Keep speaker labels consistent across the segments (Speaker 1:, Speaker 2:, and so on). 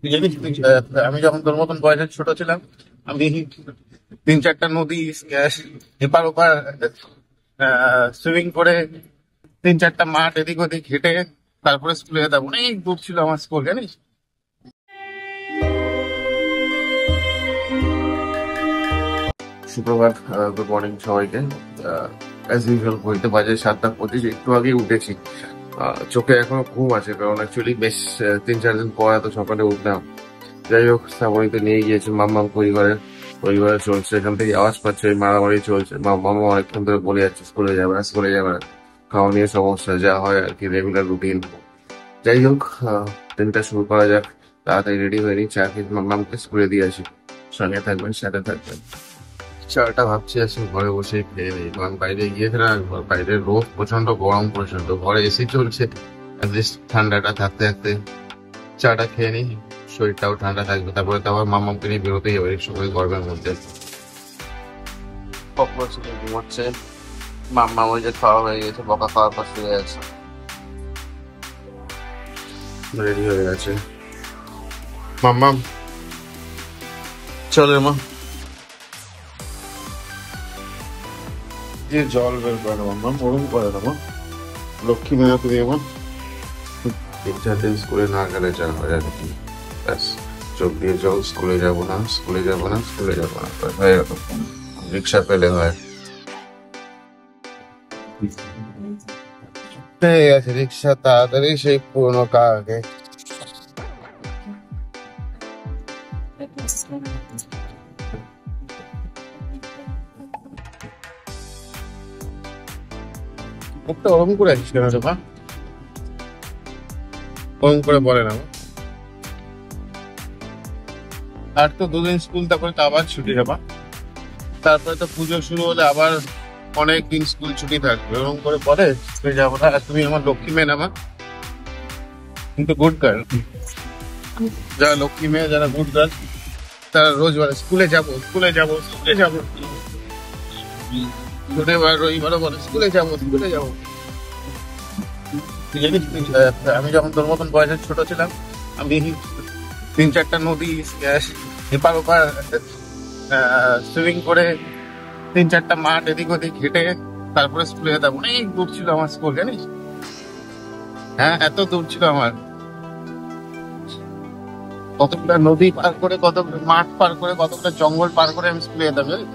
Speaker 1: তুই জানিস আমি যখন তোর মতন বয়সে ছোট ছিলাম, আমি 3-4টা নদী এপার ওপার সুইমিং করে 3-4টা মাঠ এদিক ওদিক হেঁটে তারপরে স্কুলে যেতাম। অনেক দূর ছিল আমার স্কুল, জানিস। সুপ্রভাত, গুড মর্নিং সবাইকে। অ্যাজ ইউজুয়াল ঘড়িতে বাজে 7:25, একটু আগে উঠেছি। চোখে এখনো ঘুম আছে, কারণ অ্যাকচুয়ালি বেশ 3-4 দিন পর এত সকালে উঠলাম। যাই হোক, শ্রাবণীতে নিয়ে গিয়েছে মাম্মাম পরিবারে চলছে, এখান থেকে আওয়াজ পাচ্ছে, মারামারি চলছে। মামা অনেকক্ষণ ধরে বলে যাচ্ছে স্কুলে যাবে না, স্কুলে যাবে না। খাওয়া নিয়ে সমস্যা, যা হয় আর কি, রেগুলার রুটিন। যাই হোক, দিনটা শুরু করা যাক। তাড়াতাড়ি রেডি হয়ে নি, চা খেয়ে মাম্মামকে স্কুলে দিয়ে আসি। সঙ্গে থাকবেন, সাথে থাকবেন। চাটা ভাবছি আজকে ঘরে বসে খেয়ে নেই, কারণ বাইরে গিয়েছে না, বাইরের রোদ প্রচন্ড, গরম প্রচন্ড। ঘরে এসি চলছে, অ্যাটলিস্ট ঠান্ডাটা থাকতে থাকতে চাটা খেয়ে নিই, শরীরটাও ঠান্ডা থাকবে। তারপরে তো আবার মামাকে নিয়ে বেরোতেই হবে সবাই গরমের মধ্যে। কখনো ছিল ঘুমাচ্ছে, মাম্মা ওই যে খাওয়া হয়ে গেছে, বকা খাওয়ার পর শুয়ে আছে, রেডি হয়ে গেছে। মাম্মাম চলে মা, যে জল বের করে না মাম্মাম, ওরম করে না মা, লক্ষ্মী মেয়ে তুমি আমার। 3-4 দিন স্কুলে না গেলে যা হয় আর কি, ব্যাস চোখ দিয়ে জল, স্কুলে যাবো না, স্কুলে যাবো না, স্কুলে যাবো না, এরকম। রিক্সা পেলে হয়, পেয়ে গেছে রিক্সা তাড়াতাড়ি, সেই পুরোনো কাকে। মুখটা ওরম করে আছিস কেন রে মা? ওরম করে বলে না মা। আর তো 2 দিন স্কুল, তারপরে তো আবার ছুটি হবে। তারপরে তো পুজো শুরু হলে আবার অনেক দিন স্কুল ছুটি থাকবে। ওরকম করে পরে স্কুলে যাবো না। আর তুমি আমার লক্ষ্মী মেয়ে না মা, কিন্তু গুড গার্ল। যারা লক্ষ্মী মেয়ে, যারা গুড গার্ল, তারা রোজ বলে স্কুলে যাবো, স্কুলে যাবো, স্কুলে যাবো। শনিবার রবিবারও বলে স্কুলে যাবো, স্কুলে যাবো। তুই জানিস আমি যখন তোর মতন বয়সে ছোট ছিলাম, আমি 3-4টা নদী এপার ওপার সুইমিং করে 3-4টা মাঠ এদিক ওদিক হেঁটে তারপরে স্কুলে যেতাম। অনেক দূর ছিল আমার স্কুল, জানিস। হ্যাঁ, এত দূর ছিল আমার। কতগুলা নদী পার করে, কতগুলো মাঠ পার করে, কতগুলো জঙ্গল পার করে আমি স্কুলে যেতাম, জানিস।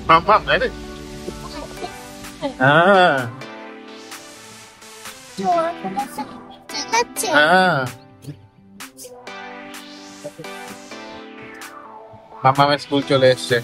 Speaker 1: মাম্মা তাই রে? হ্যাঁ হ্যাঁ, মাম্মাম স্কুল চলে এসছে,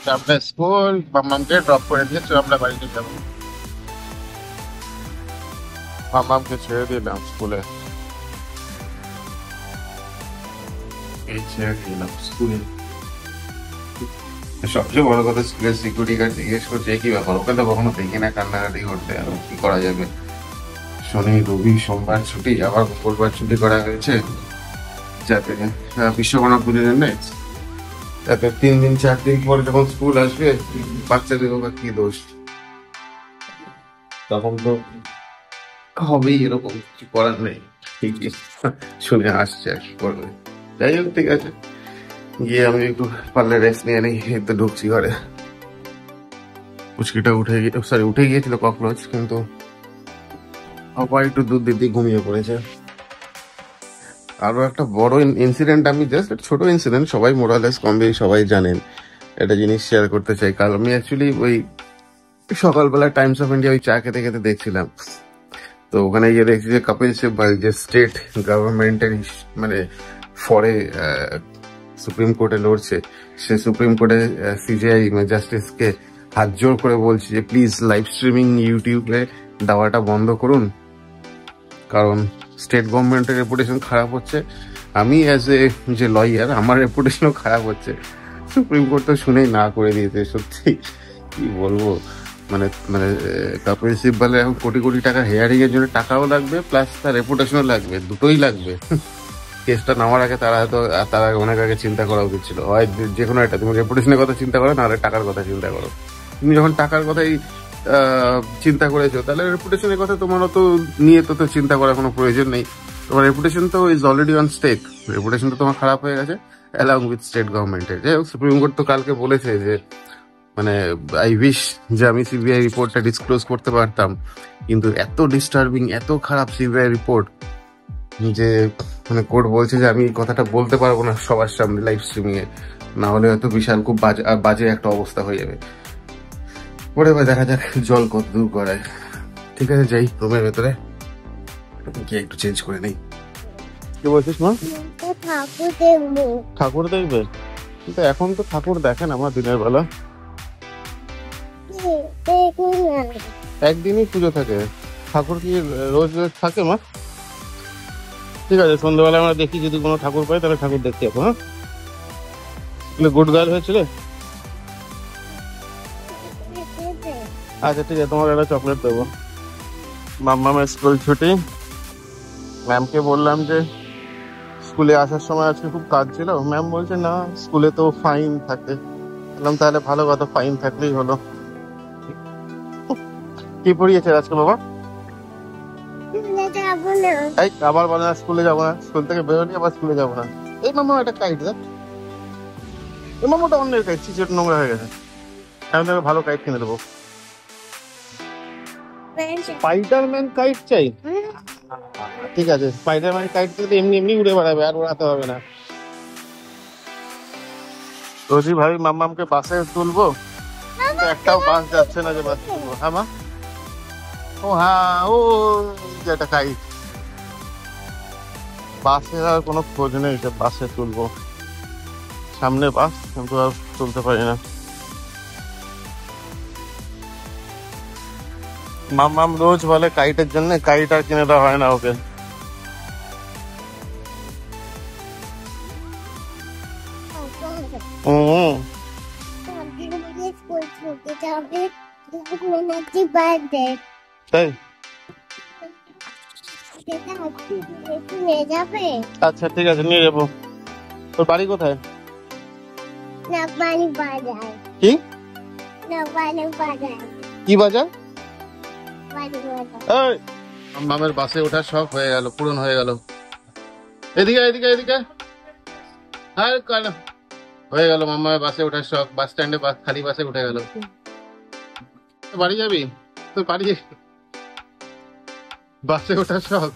Speaker 1: সামনে স্কুল। মাম্মামকে ড্রপ করে দিয়ে আমরা বাড়িতে যাবো। মাম্মামকে ছেড়ে দিলাম স্কুলে, এই ছেড়ে দিলাম স্কুলে। সবচেয়ে বড় কথা, স্কুলের সিকিউরিটি গার্ড জিজ্ঞেস করছে কি ব্যাপার, ওকে তো কখনো দেখি না কান্নাকাটি করতে, আর কি করা যাবে। শনি রবি সোমবার ছুটি, আবার মঙ্গলবার ছুটি করা হয়েছে যাতে বিশ্বকর্মা পুজোর জন্য, যাতে 3-4 দিন পরে যখন স্কুল আসবে বাচ্চাদের ওরা কি দোষ, তখন তো হবেই এরকম, কিছু করার নেই। ঠিকই শুনে আসছে, আর কি করবে। যাই হোক, ঠিক আছে, গিয়ে আমি একটু পারলে রেস্ট নিয়ে নিই। একটু ঢুকছি ঘরে। পুচকিটা উঠে গিয়েছিল ককরোচ, কিন্তু আবার একটু দুধ দিতে ঘুমিয়ে পড়েছে। আরো একটা বড় ইনসিডেন্ট, আমি জাস্ট ছোট ইনসিডেন্ট, সবাই মোরালেস কম বেশি সবাই জানেন, একটা জিনিস শেয়ার করতে চাই। কাল আমি অ্যাকচুয়ালি ওই সকালবেলা টাইমস অফ ইন্ডিয়া ওই চা খেতে খেতে দেখছিলাম, তো ওখানে গিয়ে দেখছি যে কপিল সিব্বল, যে স্টেট গভর্নমেন্টের মানে ফরে সুপ্রিম কোর্টে লড়ছে, সে সুপ্রিম কোর্টে সিজিআই জাস্টিসকে হাত জোর করে বলছে যে প্লিজ লাইভ স্ট্রিমিং ইউটিউবে দেওয়াটা বন্ধ করুন, কারণ স্টেট গভর্নমেন্টের রেপুটেশন খারাপ হচ্ছে। আমি অ্যাজ এ যে লয়ার, আমার রেপুটেশনও খারাপ হচ্ছে। সুপ্রিম কোর্ট তো শুনেই না করে দিয়েছে। সত্যি কি বলবো, মানে মানে কপিল সিব্বলের এখন কোটি কোটি টাকা হেয়ারিং এর জন্য টাকাও লাগবে, প্লাস তার রেপুটেশনও লাগবে, দুটোই লাগবে। কেসটা নামার আগে তারা অনেক আগে চিন্তা করা উচিত ছিল। হয় যে কোনো একটা, তুমি রেপুটেশনের কথা চিন্তা করো, নাহলে টাকার কথা চিন্তা করো। তুমি যখন টাকার কথাই চিন্তা করেছো, তাহলে রেপুটেশনের কথা তোমার তো নিয়ে তো চিন্তা করার কোনো প্রয়োজন নেই। তোমার রেপুটেশন তো is already on stake. Reputation তো তোমার খারাপ হয়ে গেছে অ্যালং উইথ স্টেট গভর্নমেন্টের। যাই হোক, সুপ্রিম কোর্ট তো কালকে বলেছে যে মানে আই উইশ যে আমি সিবিআই রিপোর্টটা ডিসক্লোজ করতে পারতাম, কিন্তু এত ডিস্টার্বিং, এত খারাপ সিবিআই রিপোর্ট যে মানে কোর্ট বলছে যে আমি এই কথাটা বলতে পারবো না সবার সামনে লাইভ স্ট্রিমিং এ, না হলে হয়তো বিশাল খুব বাজে একটা অবস্থা হয়ে যাবে। পরে এবার দেখা যাক জল কত দূর করায়। ঠিক আছে, যাই রুমের ভেতরে গিয়ে একটু চেঞ্জ করে নেই। কি বলছিস মা?
Speaker 2: ঠাকুর দেখবো।
Speaker 1: ঠাকুর দেখবে? কিন্তু এখন তো ঠাকুর দেখে না আমার দিনের বেলা, একদিনই পুজো থাকে। ঠাকুর কি রোজ রোজ থাকে মা? ঠিক আছে, সন্ধ্যাবেলা আমরা দেখি, যদি কোনো ঠাকুর পাই তাহলে ঠাকুর দেখতে যাবো। হ্যাঁ, গুড গার্ল হয়েছিল। আচ্ছা ঠিক আছে, তোমাকে একটা চকলেট দেবো। মাম্মামের স্কুল ছুটি। ম্যামকে বললাম যে স্কুলে আসার সময় আজকে খুব কাজ ছিল, ম্যাম বলছে না স্কুলে তো ফাইন থাকে। বললাম তাহলে ভালো কথা, ফাইন থাকলেই হলো। কি পড়িয়েছে আজকে বাবা? এই আবার বলে না স্কুলে যাবো না, স্কুল থেকে বেরোলি আবার স্কুলে যাবো না। এই মামা একটা কাইট দেখ, এই মামাটা অন্যের কাইট, চিচিটা নোংরা হয়ে গেছে। আমি তোকে ভালো কাইট কিনে দেবো। স্পাইডারম্যান কাইট চাই? ঠিক আছে, স্পাইডারম্যান কাইট তো এমনি এমনি উড়ে বেড়াবে, আর ওড়াতে হবে না। রোজি ভাবি মাম্মামকে বাসে তুলবো, একটাও বাস যাচ্ছে না যে বাসে তুলবো। হ্যাঁ মা? ও হ্যাঁ, ও যেটা কাইট। বাসের আর কোনো খোঁজ নেই যে বাসে তুলবো, সামনে বাস কিন্তু আর তুলতে পারি না। মাম্মাম রোজ বলে কাইটের জন্য, কাইট আর কিনে দেওয়া হয় না ওকে। তাই? আচ্ছা ঠিক আছে, নিয়ে যাবো। তোর বাড়ি কোথায়? কি কি বাজার? মামের বাসে ওঠার শখ হয়ে গেল, পূরণ হয়ে গেল। এদিকে এদিকে এদিকে হয়ে গেল মামার বাসে ওঠার শখ। বাস স্ট্যান্ডে খালি বাসে উঠে গেল। বাড়ি যাবি? তোর বাড়ি বাসে ওঠার শখ।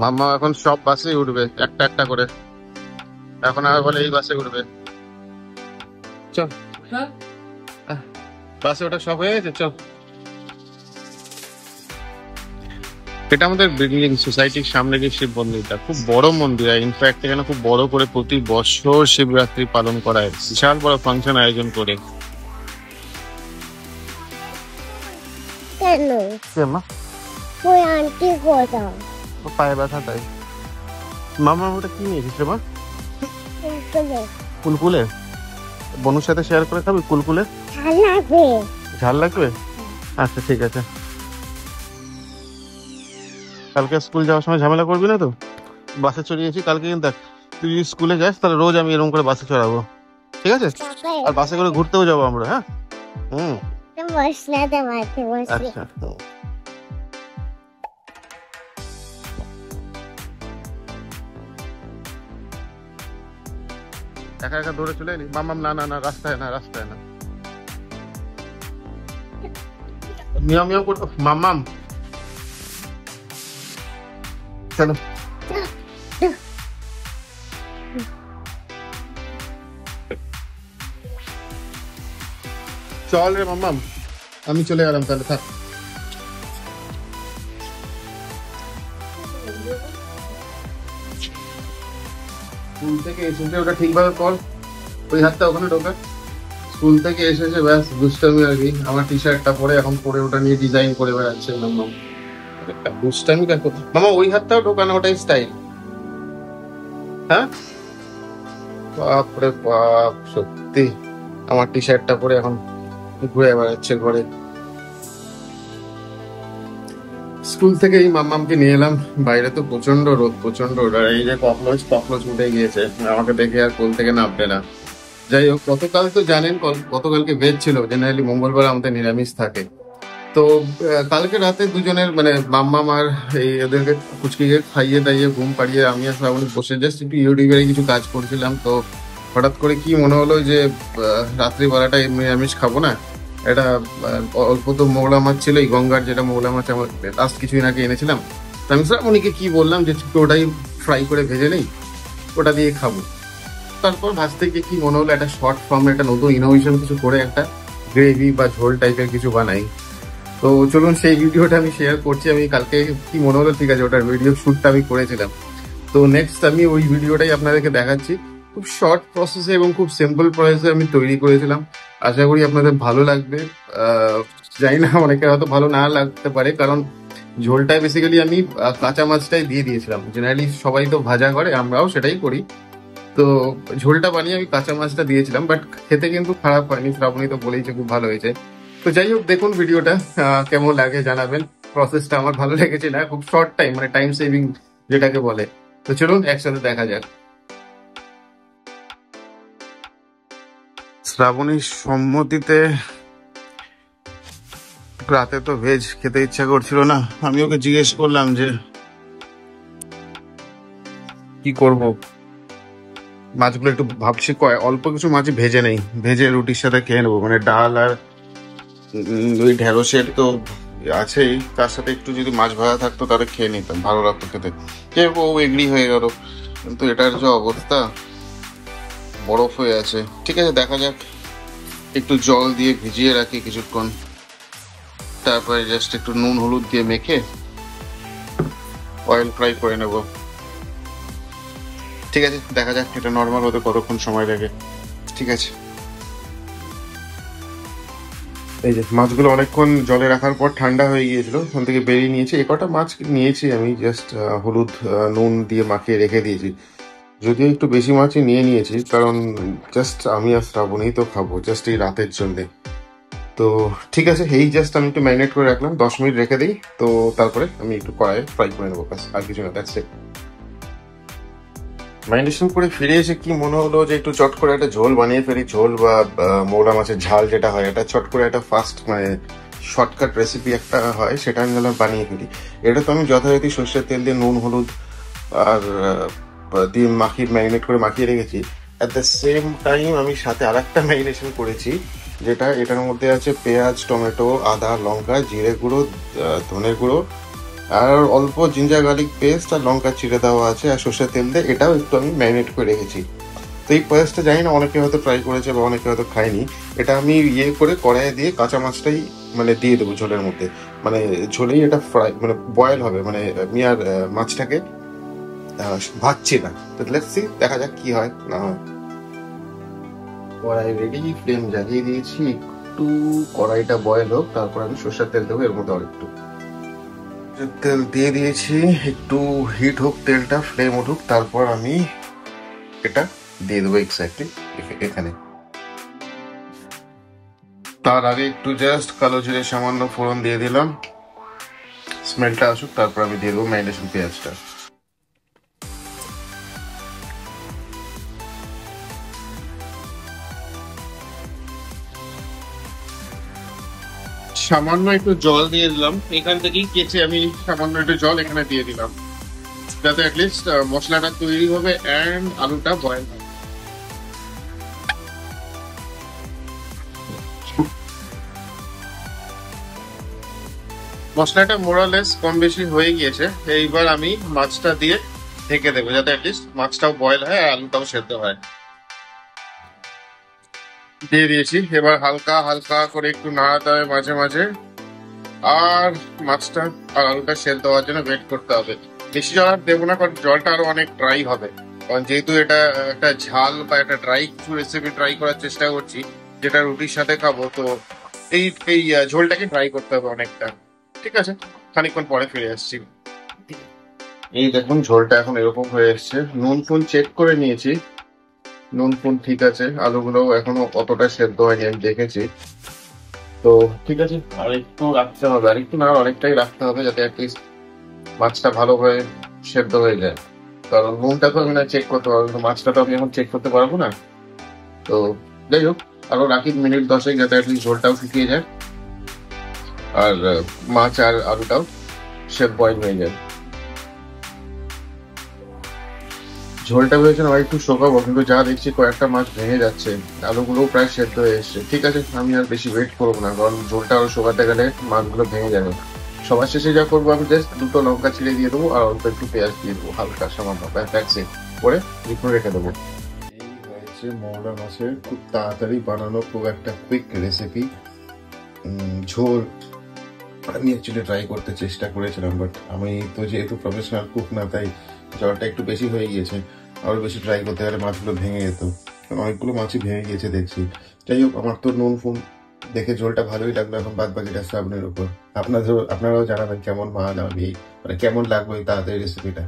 Speaker 1: মাম্মা এখন সব বাসেই উঠবে একটা একটা করে, এখন আর বলে এই বাসে উঠবে। চল, বাসে ওটা সব হয়ে গেছে, চল। এটা আমাদের বিল্ডিং সোসাইটির সামনে যে শিব মন্দিরটা, খুব বড় মন্দির। ইনফ্যাক্ট এখানে খুব বড় করে প্রতি বছর শিবরাত্রি পালন করা হয়, বিশাল বড় ফাংশন আয়োজন করে। পায়ে ব্যথা তাই? মামা ওটা কি নিয়েছিস রে মা? কুলকুলে? বনুর সাথে শেয়ার করে খাবি কুলকুলে? ঝাল লাগবে? আচ্ছা ঠিক আছে। কালকে স্কুল যাওয়ার সময় ঝামেলা করবি না তো? বাসে চড়িয়েছি কালকে, কিন্তু দেখ তুই যদি স্কুলে যাস তাহলে রোজ আমি এরকম করে বাসে চড়াবো, ঠিক আছে? আর বাসে করে ঘুরতেও যাবো আমরা। হ্যাঁ, আচ্ছা। একা একা দৌড়ে চলে এলি? মামাম না না না, রাস্তায় না, রাস্তায় না। মিয়াও মিয়াও করতো মামাম। চলো চল রে মামাম, আমি চলে গেলাম তাহলে, থাক। স্কুল থেকে এসেছে ওটা ঠিকভাবে কর, ওই হাতটা ওখানে ঢোকা। স্কুল থেকে এসেছে ব্যাস দুষ্টামি আর কি। আমার টি শার্টটা পরে এখন পরে ওটা নিয়ে ডিজাইন করে বেড়াচ্ছে মামাম। দুষ্টামি দেখো মামা, ওই হাতটাও ঢোকানো, ওটাই স্টাইল। হ্যাঁ, বাপরে বাপ, সত্যি আমার টি শার্টটা পরে এখন ঘুরে বেড়াচ্ছে ঘরে। স্কুল থেকে এই মাম্মামকে নিয়ে এলাম, বাইরে তো প্রচন্ড রোদ, প্রচন্ড রোদ। আর এই যে ককরোচ উঠে গিয়েছে, আমাকে দেখে আর কোল থেকে নামবে না। যাই হোক, গতকাল তো জানেন গতকালকে ভেজ ছিল, জেনারেলি মঙ্গলবার আমাদের নিরামিষ থাকে। তো কালকে রাতে দুজনের মানে মাম্মাম আর এই এদেরকে কুচকিকে খাইয়ে দাইয়ে ঘুম পাড়িয়ে আমি আর শ্রাবণী বসে জাস্ট একটু ইউটিউবের কিছু কাজ করছিলাম। তো হঠাৎ করে কি মনে হলো যে রাত্রিবেলাটা নিরামিষ খাবো না, এটা অল্প তো মৌলা মাছ ছিল, এই গঙ্গার যেটা মৌলা মাছ আমার লাস্ট কিছুদিন আগে এনেছিলাম। তো আমি শ্রাবণীকে কি বললাম যে একটু ওটাই ফ্রাই করে ভেজে নেই, ওটা দিয়ে খাবো। তারপর ভাজতে গিয়ে কি মনে হলো একটা শর্ট ফর্মে একটা নতুন ইনোভেশন কিছু করে একটা গ্রেভি বা ঝোল টাইপের কিছু বানাই। তো চলুন সেই ভিডিওটা আমি শেয়ার করছি। আমি কালকে কি মনে হলো, ঠিক আছে, ওটার ভিডিও শ্যুটটা আমি করেছিলাম। তো নেক্সট আমি ওই ভিডিওটাই আপনাদেরকে দেখাচ্ছি। খুব শর্ট প্রসেসে এবং খুব সিম্পল প্রসেসে আমি তৈরি করেছিলাম। আশা করি আপনাদের ভালো লাগবে। জানি না, অনেকের হয়তো ভালো না লাগতে পারে, কারণ ঝোলটায় বেসিক্যালি আমি কাঁচা মাছটাই দিয়ে দিয়েছিলাম। জেনারেলি সবাই তো ভাজা করে, আমরাও সেটাই করি। তো ঝোলটা বানিয়ে আমি কাঁচা মাছটা দিয়েছিলাম, বাট খেতে কিন্তু খারাপ হয়নি। শ্রাবণী তো বলেইছে খুব ভালো হয়েছে। তো যাই হোক, দেখুন ভিডিওটা কেমন লাগে জানাবেন। প্রসেসটা আমার ভালো লেগেছে, না খুব শর্ট টাইম, মানে টাইম সেভিং যেটাকে বলে। তো চলুন একসাথে দেখা যাক। শ্রাবণীর সম্মতিতে রাতে তো ভেজ খেতে ইচ্ছা করছিল না। আমি ওকে জিজ্ঞেস করলাম যে কি করব, মাছগুলো একটু ভাবছি অল্প কিছু মাছ ভেজে নেই, ভেজে রুটির সাথে খেয়ে নেবো। মানে ডাল আর ওই ঢেঁড়সের তো আছেই, তার সাথে একটু যদি মাছ ভাজা থাকতো তাহলে খেয়ে নিতাম, ভালো লাগতো খেতে। কে ও এগ্রি হয়ে গেল, কিন্তু এটার যে অবস্থা, বরফ হয়ে আছে। ঠিক আছে, দেখা যাক। একটু জল দিয়ে ভিজিয়ে রাখি কিছুক্ষণ, তারপরে জাস্ট একটু নুন হলুদ দিয়ে মেখে অয়েল ফ্রাই করে নেব। ঠিক আছে, দেখা যাক এটা নর্মাল হতে কতক্ষণ সময় লাগে। ঠিক আছে, এই যে মাছগুলো অনেকক্ষণ জলে রাখার পর ঠান্ডা হয়ে গিয়েছিল, ওখান থেকে বেরিয়ে নিয়েছি। এ কটা মাছ নিয়েছি আমি, জাস্ট হলুদ নুন দিয়ে মাখিয়ে রেখে দিয়েছি। যদিও একটু বেশি মাছই নিয়ে নিয়েছি, কারণ জাস্ট আমি আর শ্রাবণী তো খাবো, জাস্ট এই রাতের জন্যে। তো ঠিক আছে, এই জাস্ট আমি একটু ম্যারিনেট করে রাখলাম, 10 মিনিট রেখে দিই। তো তারপরে আমি একটু কড়াইয়ে ফ্রাই করে নেবো, ব্যাস, আর কিছু না, দ্যাটস ইট। ম্যারিনেশন করে ফিরে এসে কি মনে হলো যে একটু চট করে একটা ঝোল বানিয়ে ফেলি। ঝোল বা মৌলা মাছের ঝাল যেটা হয়, এটা চট করে একটা ফাস্ট মানে শর্টকাট রেসিপি একটা হয়, সেটা আমি গেলাম বানিয়ে ফেলি। এটা তো আমি যথারীতি সর্ষের তেল দিয়ে নুন হলুদ আর দিয়ে ম্যারিনেট করে মাখিয়ে রেখেছি। অ্যাট দ্য সেম টাইম আমি সাথে আর একটা ম্যারিনেশন করেছি, যেটা এটার মধ্যে আছে পেঁয়াজ, টমেটো, আদা, লঙ্কা, জিরে গুঁড়ো, ধনের গুঁড়ো, আর অল্প জিঞ্জার গার্লিক পেস্ট আর লঙ্কা চিড়ে দেওয়া আছে, আর সর্ষের তেল দিয়ে এটাও একটু আমি ম্যারিনেট করে রেখেছি। তো এই পেস্টটা জানি না অনেকে হয়তো ট্রাই করেছে বা অনেকে হয়তো খায়নি। এটা আমি করে কড়াইয়ে দিয়ে কাঁচা মাছটাই মানে দিয়ে দেবো ঝোলের মধ্যে, মানে ঝোলেই এটা ফ্রাই মানে বয়েল হবে। মানে আমি আর মাছটাকে ভাজছি না। তো লেটস সি, দেখা যাক কি হয় না হয়। কড়াই রেডি, ফ্লেম জ্বালিয়ে দিয়েছি, একটু কড়াইটা বয়েল হোক, তারপর আমি সর্ষের তেল দেবো এর মধ্যে, আর একটু তেল দিয়ে দিয়েছি, একটু হিট হোক তেলটা, ফ্লেম উঠুক, তারপর আমি এটা দিয়ে দেবো এক্স্যাক্টলি এখানে। তার আগে একটু জাস্ট কালো জিরে সামান্য ফোড়ন দিয়ে দিলাম, স্মেলটা আসুক, তারপর আমি দিয়ে দেবো ম্যারিনেশন পেঁয়াজটা। সামান্য একটু জল দিয়ে দিলাম, এখান থেকেই কেচে আমি সামান্য একটু জল এখানে দিয়ে দিলাম, যাতে অ্যাটলিস্ট মশলাটা তৈরি হবে অ্যান্ড আলুটা বয়েল হবে। মশলাটা মোরালেস কম বেশি হয়ে গিয়েছে। এইবার আমি মাছটা দিয়ে ঢেকে দেবো, যাতে অ্যাটলিস্ট মাছটাও বয়েল হয় আর আলুটাও সেদ্ধ হয়। দিয়ে দিয়েছি, এবার হালকা হালকা করে একটু নাড়াতে হবে মাঝে মাঝে, আর মাছটা আর আলুটা সেদ্ধ হওয়ার জন্য ওয়েট করতে হবে। বেশি জল আর দেবো না, কারণ জলটা আরো অনেক ড্রাই হবে। কারণ যেহেতু এটা একটা ঝাল বা একটা ড্রাই কিছু রেসিপি ট্রাই করার চেষ্টা করছি, যেটা রুটির সাথে খাবো, তো এই এই ঝোলটাকে ট্রাই করতে হবে অনেকটা। ঠিক আছে, খানিকক্ষণ পরে ফিরে আসছি। এই দেখুন ঝোলটা এখন এরকম হয়ে এসছে, নুন ফুন চেক করে নিয়েছি, নুন ফুন ঠিক আছে, আলুগুলো এখনো অতটা সেদ্ধ হয়নি আমি দেখেছি। তো ঠিক আছে, আর একটু রাখতে হবে, আর একটু না অনেকটাই রাখতে হবে, যাতে অ্যাটলিস্ট মাছটা ভালোভাবে সেদ্ধ হয়ে যায়। কারণ নুনটা তো আমি না চেক করতে পারবো, কিন্তু মাছটা তো আমি এখন চেক করতে পারবো না। তো যাই হোক, আরো রাখি মিনিট 10 যাতে অ্যাটলিস্ট ঝোলটাও শুকিয়ে যায় আর মাছ আর আলুটাও শেফ বয়েল হয়ে যায়। ঝোলটা ভেবেছিলাম আর একটু শোকাবো, কিন্তু যা দেখছি কয়েকটা মাছ ভেঙে যাচ্ছে, আলুগুলোও প্রায় সেদ্ধ হয়ে এসছে। ঠিক আছে, আমি আর বেশি ওয়েট করবো না, কারণ ঝোলটা আরো শোকাতে গেলে মাছগুলো ভেঙে যাবে। সবার শেষে যা করবো, আমি জাস্ট 2টো লঙ্কা ছিঁড়ে দিয়ে দেবো আর অল্প একটু পেঁয়াজ দিয়ে দেবো, হালকা সামান্য প্যাকেট করে লিকুইড রেখে দেবো। এই হয়েছে মৌলা মাছের খুব তাড়াতাড়ি বানানো খুব একটা কুইক রেসিপি ঝোল। আমি অ্যাকচুয়ালি ট্রাই করতে চেষ্টা করেছিলাম, বাট আমি তো যেহেতু প্রফেশনাল কুক না, তাই জলটা একটু বেশি হয়ে গিয়েছে। আরো বেশি ট্রাই করতে গেলে মাছগুলো ভেঙে যেত, অনেকগুলো মাছই ভেঙে গিয়েছে দেখছি। যাই হোক, আমার তো নুন ফুন দেখে ঝোলটা ভালোই লাগলো, এখন বাদ বাকিটা শ্রাবণের উপর। আপনারাও জানাবেন কেমন আমি মানে কেমন লাগবে এই তাড়াতাড়ি রেসিপিটা।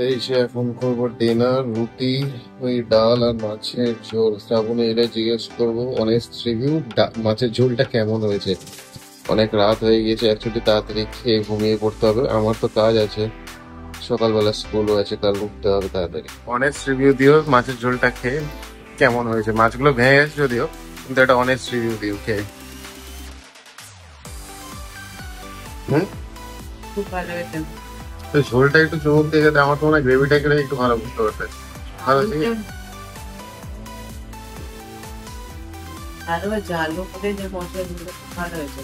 Speaker 1: এই যে এখন করবো ডিনার, রুটি, ওই ডাল আর মাছের ঝোল। শ্রাবণে এটা জিজ্ঞেস করবো অনেস্ট রিভিউ, মাছের ঝোলটা কেমন হয়েছে। অনেক রাত হয়ে গিয়েছে, অ্যাকচুয়ালি তাড়াতাড়ি খেয়ে ঘুমিয়ে পড়তে হবে, আমার তো কাজ আছে, সকালবেলা স্কুলও আছে, কাল উঠতে হবে তাড়াতাড়ি। অনেস্ট রিভিউ দিও মাছের ঝোলটা খেয়ে কেমন হয়েছে। মাছগুলো ভেঙে গেছে যদিও, কিন্তু একটা অনেস্ট রিভিউ দিও খেয়ে। হুম,
Speaker 3: খুব ভালো হয়েছে।
Speaker 1: তো ঝোলটা একটু চমক দিয়ে গেছে, আমার তো মনে হয় গ্রেভিটা খেলে একটু ভালো বুঝতে পারবে। ভালো হয়েছে কি?
Speaker 3: আলু আর জালু করে যে মশলা দিল খুব ভালো হয়েছে।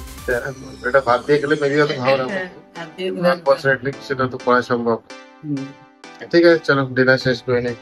Speaker 1: এটা ভাত দিয়ে খেলে মেবি হয়তো ভালো লাগবে।
Speaker 3: হ্যাঁ, ভাত দিয়ে দিলে
Speaker 1: আনফরচুনেটলি সেটা তো করা সম্ভব।
Speaker 3: হুম।
Speaker 1: ঠিক আছে, চলো ডিনার শেষ করে নিই।